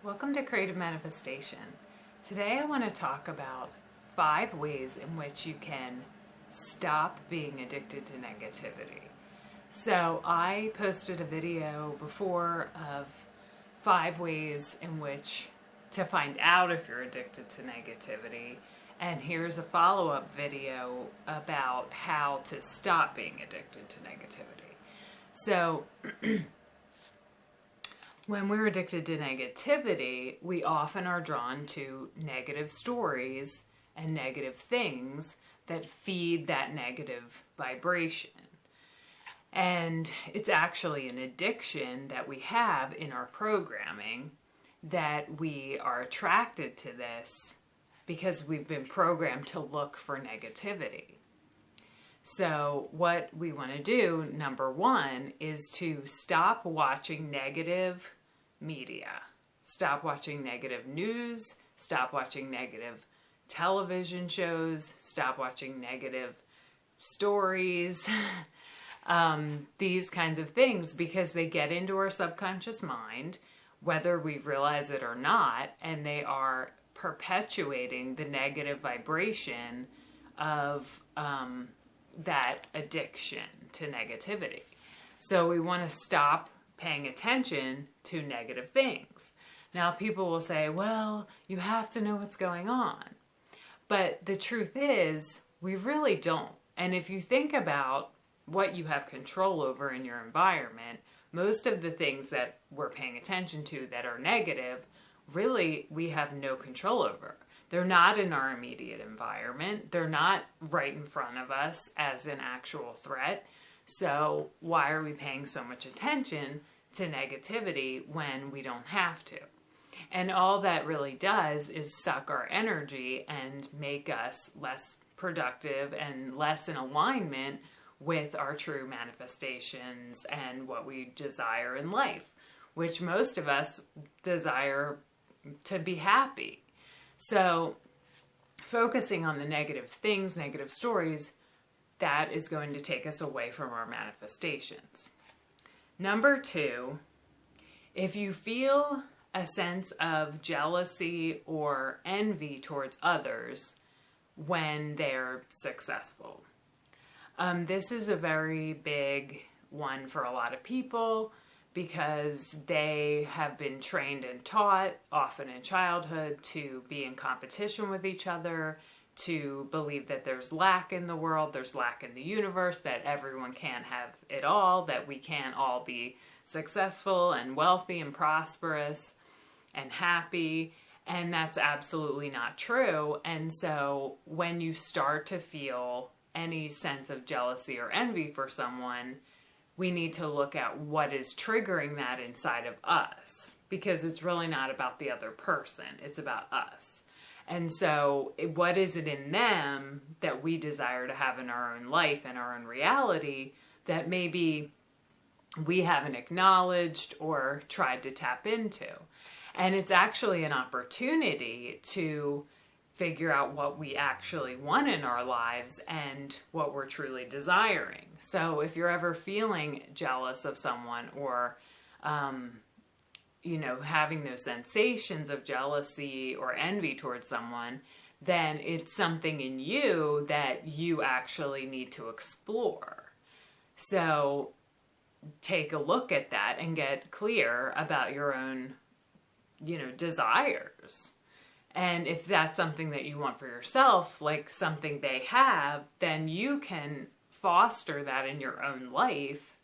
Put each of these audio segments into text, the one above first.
Welcome to Creative Manifestation. Today I want to talk about 5 ways in which you can stop being addicted to negativity. So I posted a video before of 5 ways in which to find out if you're addicted to negativity. And here's a follow-up video about how to stop being addicted to negativity. So when we're addicted to negativity, we often are drawn to negative stories and negative things that feed that negative vibration. And it's actually an addiction that we have in our programming, that we are attracted to this because we've been programmed to look for negativity. So what we want to do, number 1, is to stop watching negative media. Stop watching negative news, stop watching negative television shows, stop watching negative stories, these kinds of things, because they get into our subconscious mind, whether we realize it or not, and they are perpetuating the negative vibration of that addiction to negativity. So we want to stop paying attention to negative things. Now people will say, well, you have to know what's going on. But the truth is, we really don't. And if you think about what you have control over in your environment, most of the things that we're paying attention to that are negative, really we have no control over. They're not in our immediate environment. They're not right in front of us as an actual threat. So why are we paying so much attention to negativity when we don't have to? And all that really does is suck our energy and make us less productive and less in alignment with our true manifestations and what we desire in life, which most of us desire to be happy. So focusing on the negative things, negative stories, that is going to take us away from our manifestations. Number 2, if you feel a sense of jealousy or envy towards others when they're successful. This is a very big one for a lot of people because they have been trained and taught, often in childhood, to be in competition with each other, to believe that there's lack in the world, there's lack in the universe, that everyone can't have it all, that we can't all be successful and wealthy and prosperous and happy. And that's absolutely not true. And so when you start to feel any sense of jealousy or envy for someone, we need to look at what is triggering that inside of us, because it's really not about the other person, it's about us. And so what is it in them that we desire to have in our own life and our own reality that maybe we haven't acknowledged or tried to tap into? And it's actually an opportunity to figure out what we actually want in our lives and what we're truly desiring. So if you're ever feeling jealous of someone or having those sensations of jealousy or envy towards someone, then it's something in you that you actually need to explore. So take a look at that and get clear about your own, desires. And if that's something that you want for yourself, like something they have, then you can foster that in your own life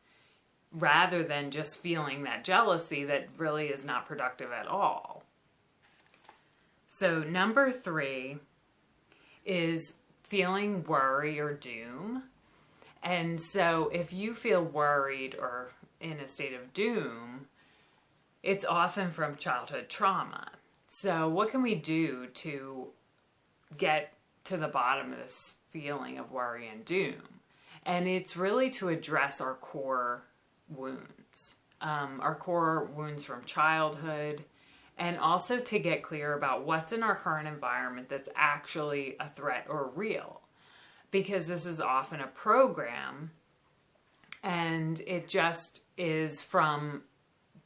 rather than just feeling that jealousy that really is not productive at all. So number 3 is feeling worry or doom. And so if you feel worried or in a state of doom, it's often from childhood trauma. So what can we do to get to the bottom of this feeling of worry and doom? And it's really to address our core wounds from childhood, and also to get clear about what's in our current environment that's actually a threat or real. Because this is often a program, and it just is from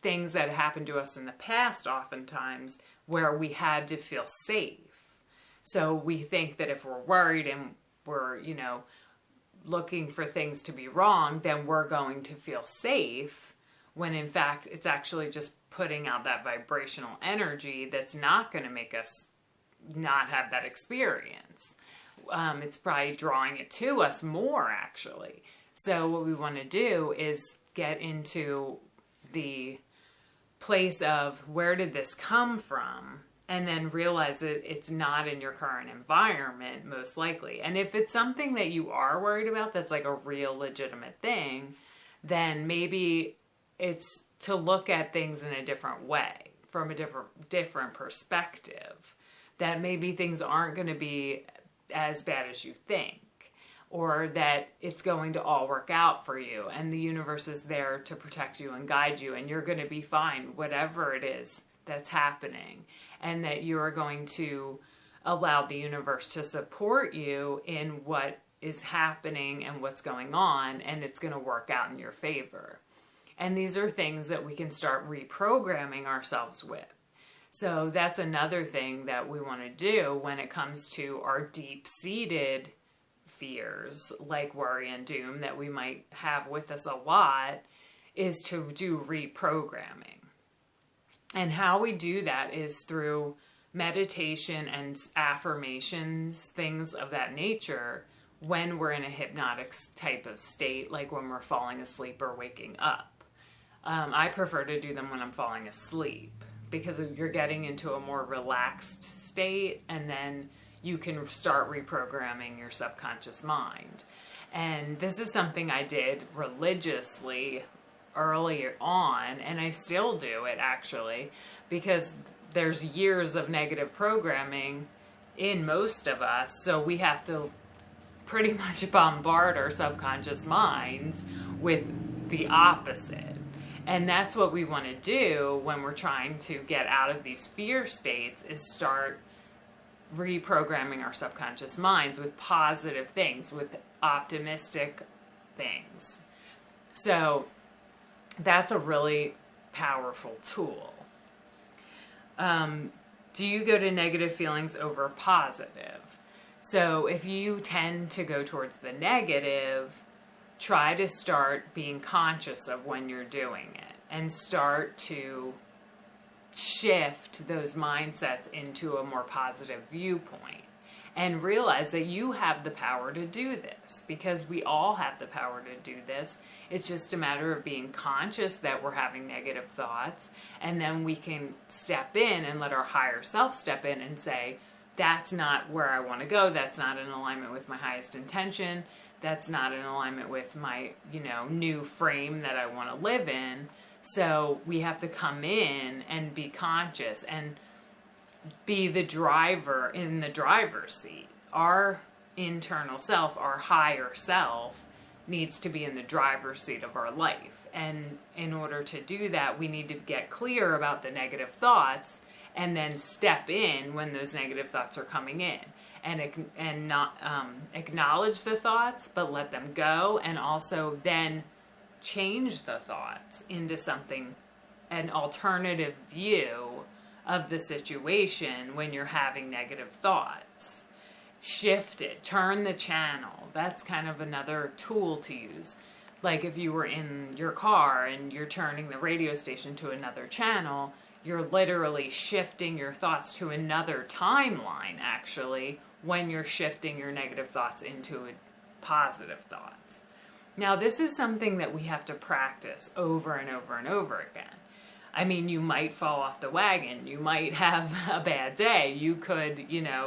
things that happened to us in the past oftentimes where we had to feel safe. So we think that if we're worried and we're, looking for things to be wrong, then we're going to feel safe, when in fact it's actually just putting out that vibrational energy that's not going to make us not have that experience. It's probably drawing it to us more, actually. So what we want to do is get into the place of where did this come from, and then realize that it's not in your current environment, most likely. And if it's something that you are worried about, that's like a real legitimate thing, then maybe it's to look at things in a different way, from a different perspective, that maybe things aren't going to be as bad as you think, or that it's going to all work out for you, and the universe is there to protect you and guide you, and you're going to be fine, whatever it is that's happening, and that you're going to allow the universe to support you in what is happening and what's going on, and it's going to work out in your favor. And these are things that we can start reprogramming ourselves with. So that's another thing that we want to do when it comes to our deep-seated fears, like worry and doom, that we might have with us a lot, is to do reprogramming. And how we do that is through meditation and affirmations, things of that nature, when we're in a hypnotic type of state, like when we're falling asleep or waking up. I prefer to do them when I'm falling asleep, because you're getting into a more relaxed state, and then you can start reprogramming your subconscious mind. And this is something I did religiously earlier on, and I still do it, actually, because there's years of negative programming in most of us, so we have to pretty much bombard our subconscious minds with the opposite. And that's what we want to do when we're trying to get out of these fear states, is start reprogramming our subconscious minds with positive things, with optimistic things. So that's a really powerful tool. Do you go to negative feelings over positive? So if you tend to go towards the negative, try to start being conscious of when you're doing it, and start to shift those mindsets into a more positive viewpoint, and realize that you have the power to do this, because we all have the power to do this. It's just a matter of being conscious that we're having negative thoughts, and then we can step in and let our higher self step in and say, that's not where I want to go. That's not in alignment with my highest intention. That's not in alignment with my, new frame that I want to live in. So we have to come in and be conscious and be the driver in the driver's seat. Our internal self, our higher self, needs to be in the driver's seat of our life. And in order to do that, we need to get clear about the negative thoughts, and then step in when those negative thoughts are coming in, and not acknowledge the thoughts, but let them go, and also then change the thoughts into something, an alternative view of the situation when you're having negative thoughts. Shift it, turn the channel. That's kind of another tool to use. Like if you were in your car and you're turning the radio station to another channel, you're literally shifting your thoughts to another timeline, actually, when you're shifting your negative thoughts into positive thoughts. Now, this is something that we have to practice over and over and over again. I mean, you might fall off the wagon. You might have a bad day. You could,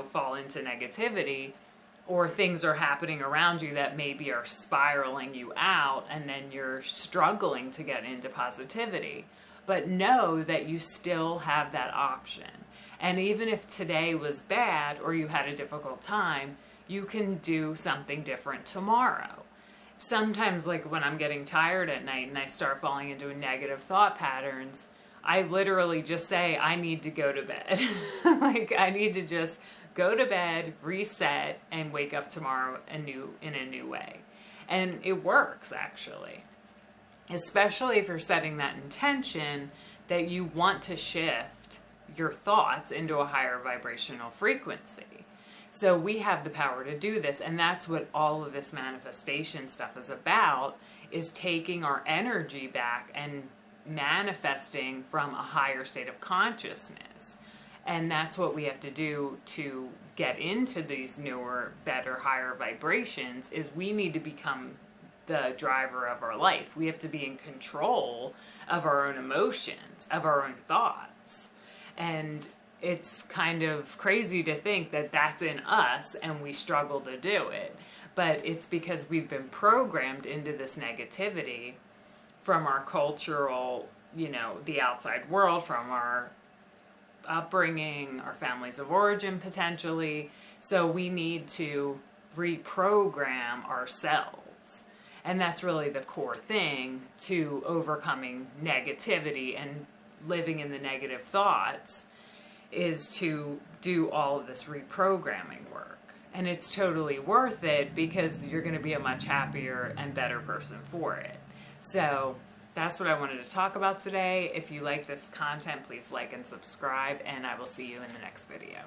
fall into negativity, or things are happening around you that maybe are spiraling you out, and then you're struggling to get into positivity. But know that you still have that option. And even if today was bad or you had a difficult time, you can do something different tomorrow. Sometimes, like when I'm getting tired at night and I start falling into negative thought patterns, I literally just say, I need to go to bed. I need to just go to bed, reset, and wake up tomorrow in a new way. And it works, actually. especially if you're setting that intention that you want to shift your thoughts into a higher vibrational frequency. So we have the power to do this, and that's what all of this manifestation stuff is about, is taking our energy back and manifesting from a higher state of consciousness. And that's what we have to do to get into these newer, better, higher vibrations, is we need to become the driver of our life. We have to be in control of our own emotions, of our own thoughts. And it's kind of crazy to think that that's in us and we struggle to do it. But it's because we've been programmed into this negativity from our cultural, the outside world, from our upbringing, our families of origin potentially. So we need to reprogram ourselves. And that's really the core thing to overcoming negativity and living in the negative thoughts, is to do all of this reprogramming work. And it's totally worth it, because you're going to be a much happier and better person for it. So that's what I wanted to talk about today. If you like this content, please like and subscribe, and I will see you in the next video.